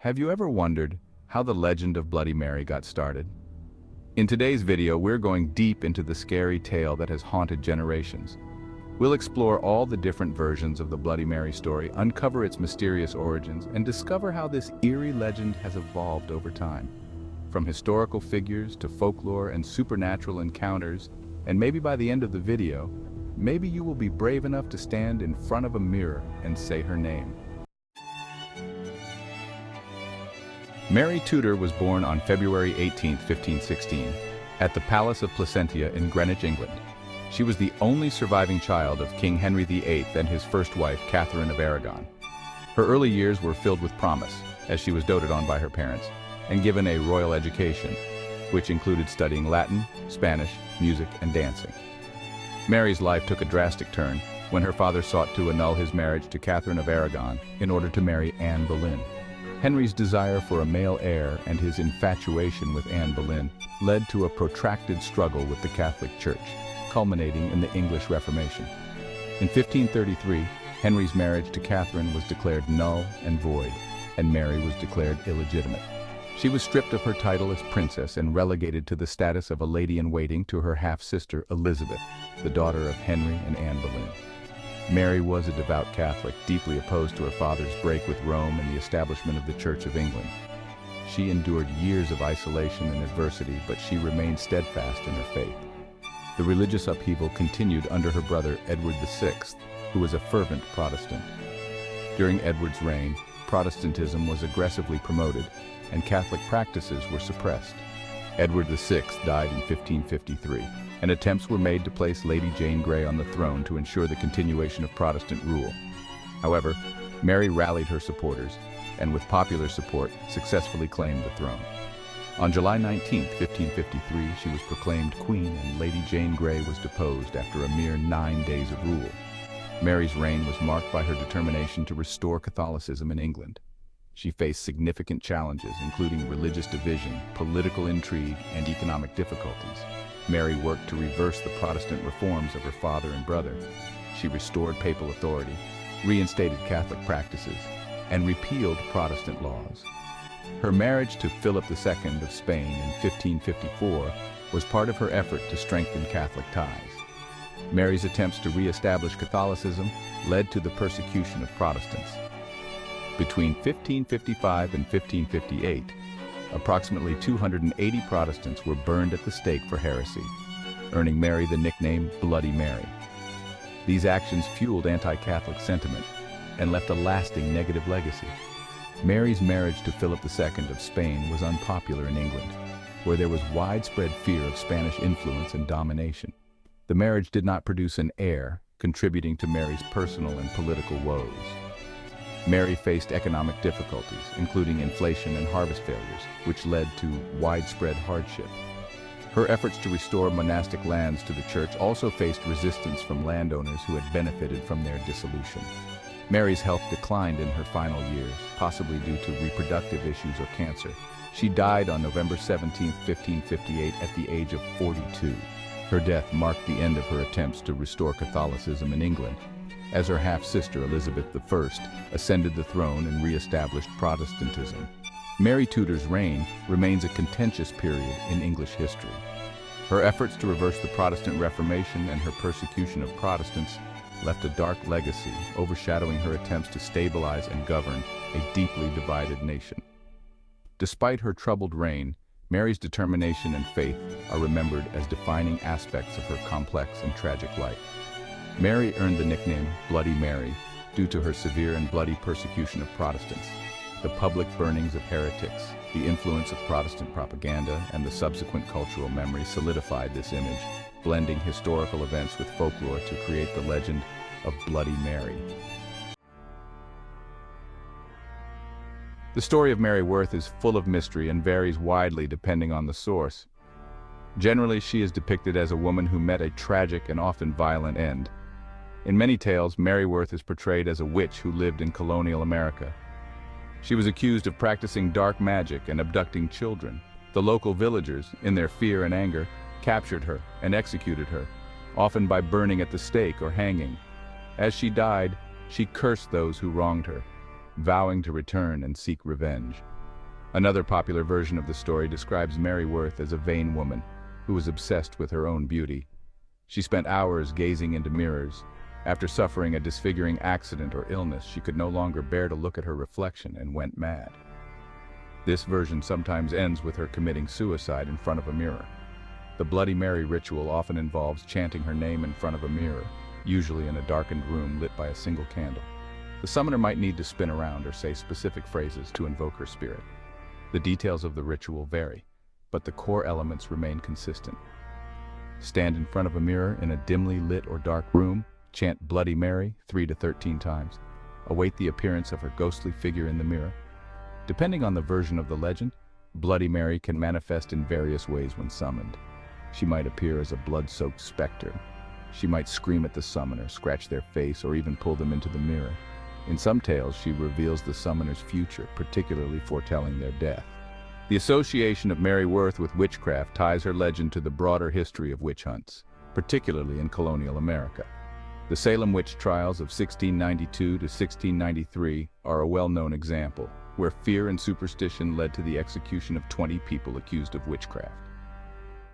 Have you ever wondered how the legend of Bloody Mary got started? In today's video, we're going deep into the scary tale that has haunted generations. We'll explore all the different versions of the Bloody Mary story, uncover its mysterious origins, and discover how this eerie legend has evolved over time. From historical figures to folklore and supernatural encounters, and maybe by the end of the video, maybe you will be brave enough to stand in front of a mirror and say her name. Mary Tudor was born on February 18, 1516, at the Palace of Placentia in Greenwich, England. She was the only surviving child of King Henry VIII and his first wife, Catherine of Aragon. Her early years were filled with promise, as she was doted on by her parents, and given a royal education, which included studying Latin, Spanish, music, and dancing. Mary's life took a drastic turn when her father sought to annul his marriage to Catherine of Aragon in order to marry Anne Boleyn. Henry's desire for a male heir and his infatuation with Anne Boleyn led to a protracted struggle with the Catholic Church, culminating in the English Reformation. In 1533, Henry's marriage to Catherine was declared null and void, and Mary was declared illegitimate. She was stripped of her title as princess and relegated to the status of a lady-in-waiting to her half-sister Elizabeth, the daughter of Henry and Anne Boleyn. Mary was a devout Catholic, deeply opposed to her father's break with Rome and the establishment of the Church of England. She endured years of isolation and adversity, but she remained steadfast in her faith. The religious upheaval continued under her brother Edward VI, who was a fervent Protestant. During Edward's reign, Protestantism was aggressively promoted, and Catholic practices were suppressed. Edward VI died in 1553, and attempts were made to place Lady Jane Grey on the throne to ensure the continuation of Protestant rule. However, Mary rallied her supporters, and with popular support, successfully claimed the throne. On July 19, 1553, she was proclaimed queen, and Lady Jane Grey was deposed after a mere 9 days of rule. Mary's reign was marked by her determination to restore Catholicism in England. She faced significant challenges, including religious division, political intrigue, and economic difficulties. Mary worked to reverse the Protestant reforms of her father and brother. She restored papal authority, reinstated Catholic practices, and repealed Protestant laws. Her marriage to Philip II of Spain in 1554 was part of her effort to strengthen Catholic ties. Mary's attempts to re-establish Catholicism led to the persecution of Protestants. Between 1555 and 1558, approximately 280 Protestants were burned at the stake for heresy, earning Mary the nickname Bloody Mary. These actions fueled anti-Catholic sentiment and left a lasting negative legacy. Mary's marriage to Philip II of Spain was unpopular in England, where there was widespread fear of Spanish influence and domination. The marriage did not produce an heir, contributing to Mary's personal and political woes. Mary faced economic difficulties, including inflation and harvest failures, which led to widespread hardship. Her efforts to restore monastic lands to the church also faced resistance from landowners who had benefited from their dissolution. Mary's health declined in her final years, possibly due to reproductive issues or cancer. She died on November 17, 1558, at the age of 42. Her death marked the end of her attempts to restore Catholicism in England, as her half-sister Elizabeth I ascended the throne and re-established Protestantism. Mary Tudor's reign remains a contentious period in English history. Her efforts to reverse the Protestant Reformation and her persecution of Protestants left a dark legacy, overshadowing her attempts to stabilize and govern a deeply divided nation. Despite her troubled reign, Mary's determination and faith are remembered as defining aspects of her complex and tragic life. Mary earned the nickname Bloody Mary due to her severe and bloody persecution of Protestants. The public burnings of heretics, the influence of Protestant propaganda, and the subsequent cultural memory solidified this image, blending historical events with folklore to create the legend of Bloody Mary. The story of Mary Worth is full of mystery and varies widely depending on the source. Generally, she is depicted as a woman who met a tragic and often violent end. In many tales, Mary Worth is portrayed as a witch who lived in colonial America. She was accused of practicing dark magic and abducting children. The local villagers, in their fear and anger, captured her and executed her, often by burning at the stake or hanging. As she died, she cursed those who wronged her. vowing to return and seek revenge. Another popular version of the story describes Mary Worth as a vain woman who was obsessed with her own beauty. She spent hours gazing into mirrors. After suffering a disfiguring accident or illness, she could no longer bear to look at her reflection and went mad. This version sometimes ends with her committing suicide in front of a mirror. The Bloody Mary ritual often involves chanting her name in front of a mirror, usually in a darkened room lit by a single candle. The summoner might need to spin around or say specific phrases to invoke her spirit. The details of the ritual vary, but the core elements remain consistent. Stand in front of a mirror in a dimly lit or dark room, chant Bloody Mary 3 to 13 times. Await the appearance of her ghostly figure in the mirror. Depending on the version of the legend, Bloody Mary can manifest in various ways when summoned. She might appear as a blood-soaked specter. She might scream at the summoner, scratch their face, or even pull them into the mirror. In some tales, she reveals the summoner's future, particularly foretelling their death. The association of Mary Worth with witchcraft ties her legend to the broader history of witch hunts, particularly in colonial America. The Salem witch trials of 1692 to 1693 are a well-known example, where fear and superstition led to the execution of 20 people accused of witchcraft.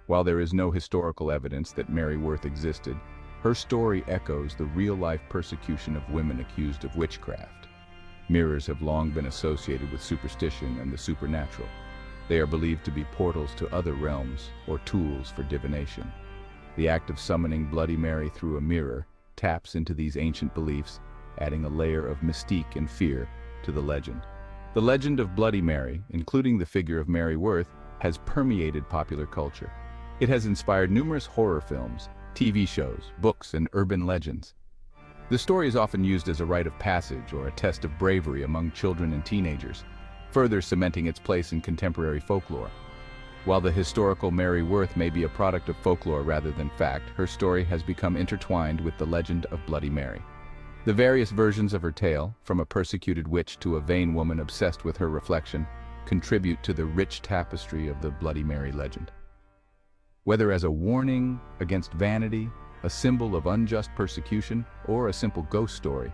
While there is no historical evidence that Mary Worth existed, her story echoes the real-life persecution of women accused of witchcraft. Mirrors have long been associated with superstition and the supernatural. They are believed to be portals to other realms or tools for divination. The act of summoning Bloody Mary through a mirror taps into these ancient beliefs, adding a layer of mystique and fear to the legend. The legend of Bloody Mary, including the figure of Mary Worth, has permeated popular culture. It has inspired numerous horror films, TV shows, books, and urban legends. The story is often used as a rite of passage or a test of bravery among children and teenagers, further cementing its place in contemporary folklore. While the historical Mary Worth may be a product of folklore rather than fact, her story has become intertwined with the legend of Bloody Mary. The various versions of her tale, from a persecuted witch to a vain woman obsessed with her reflection, contribute to the rich tapestry of the Bloody Mary legend. Whether as a warning against vanity, a symbol of unjust persecution, or a simple ghost story,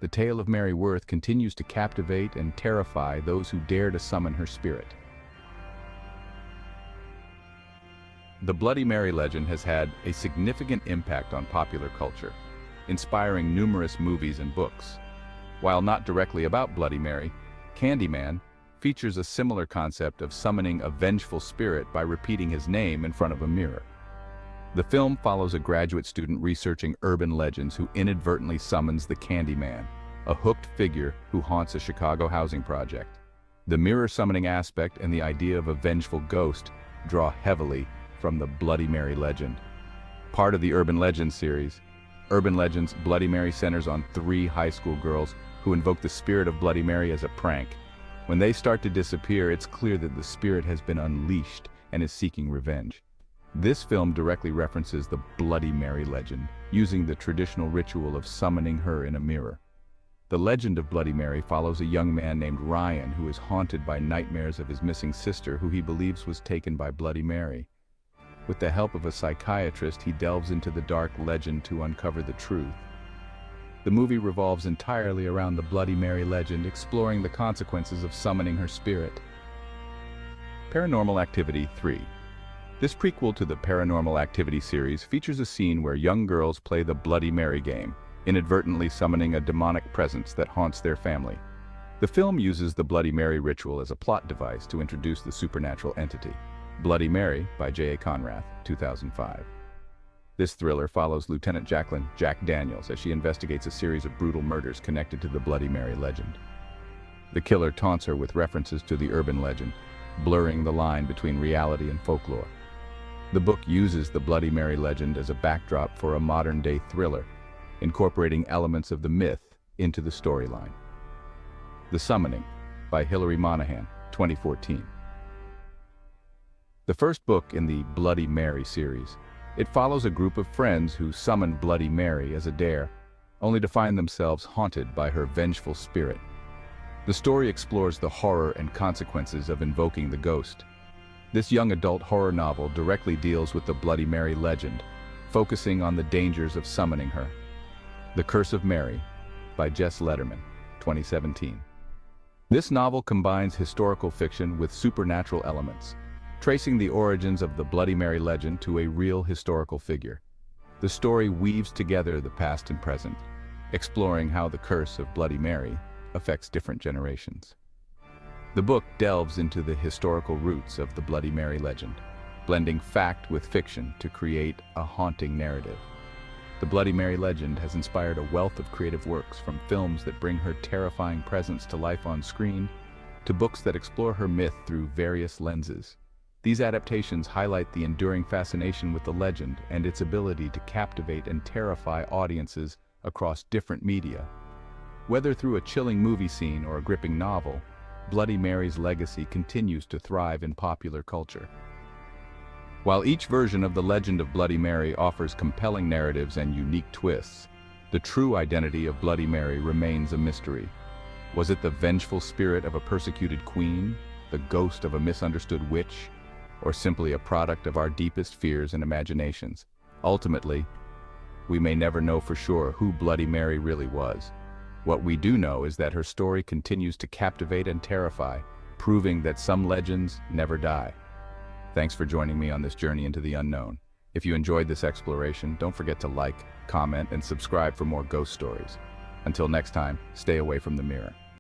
the tale of Mary Worth continues to captivate and terrify those who dare to summon her spirit. The Bloody Mary legend has had a significant impact on popular culture, inspiring numerous movies and books. While not directly about Bloody Mary, Candyman features a similar concept of summoning a vengeful spirit by repeating his name in front of a mirror. The film follows a graduate student researching urban legends who inadvertently summons the Candyman, a hooked figure who haunts a Chicago housing project. The mirror summoning aspect and the idea of a vengeful ghost draw heavily from the Bloody Mary legend. Part of the Urban Legends series, Urban Legends Bloody Mary centers on 3 high school girls who invoke the spirit of Bloody Mary as a prank. When they start to disappear, it's clear that the spirit has been unleashed and is seeking revenge. This film directly references the Bloody Mary legend, using the traditional ritual of summoning her in a mirror. The legend of Bloody Mary follows a young man named Ryan who is haunted by nightmares of his missing sister, who he believes was taken by Bloody Mary. With the help of a psychiatrist, he delves into the dark legend to uncover the truth. The movie revolves entirely around the Bloody Mary legend, exploring the consequences of summoning her spirit. Paranormal Activity 3. This prequel to the Paranormal Activity series features a scene where young girls play the Bloody Mary game, inadvertently summoning a demonic presence that haunts their family. The film uses the Bloody Mary ritual as a plot device to introduce the supernatural entity. Bloody Mary by J.A. Conrath, 2005. This thriller follows Lieutenant Jacqueline "Jack" Daniels as she investigates a series of brutal murders connected to the Bloody Mary legend. The killer taunts her with references to the urban legend, blurring the line between reality and folklore. The book uses the Bloody Mary legend as a backdrop for a modern-day thriller, incorporating elements of the myth into the storyline. The Summoning by Hilary Monahan, 2014. The first book in the Bloody Mary series, it follows a group of friends who summon Bloody Mary as a dare, only to find themselves haunted by her vengeful spirit. The story explores the horror and consequences of invoking the ghost. This young adult horror novel directly deals with the Bloody Mary legend, focusing on the dangers of summoning her. The Curse of Mary by Jess Lederman, 2017. This novel combines historical fiction with supernatural elements, tracing the origins of the Bloody Mary legend to a real historical figure. The story weaves together the past and present, exploring how the curse of Bloody Mary affects different generations. The book delves into the historical roots of the Bloody Mary legend, blending fact with fiction to create a haunting narrative. The Bloody Mary legend has inspired a wealth of creative works, from films that bring her terrifying presence to life on screen, to books that explore her myth through various lenses. These adaptations highlight the enduring fascination with the legend and its ability to captivate and terrify audiences across different media. Whether through a chilling movie scene or a gripping novel, Bloody Mary's legacy continues to thrive in popular culture. While each version of the legend of Bloody Mary offers compelling narratives and unique twists, the true identity of Bloody Mary remains a mystery. Was it the vengeful spirit of a persecuted queen, the ghost of a misunderstood witch, or simply a product of our deepest fears and imaginations? Ultimately, we may never know for sure who Bloody Mary really was. What we do know is that her story continues to captivate and terrify, proving that some legends never die. Thanks for joining me on this journey into the unknown. If you enjoyed this exploration, don't forget to like, comment, and subscribe for more ghost stories. Until next time, stay away from the mirror.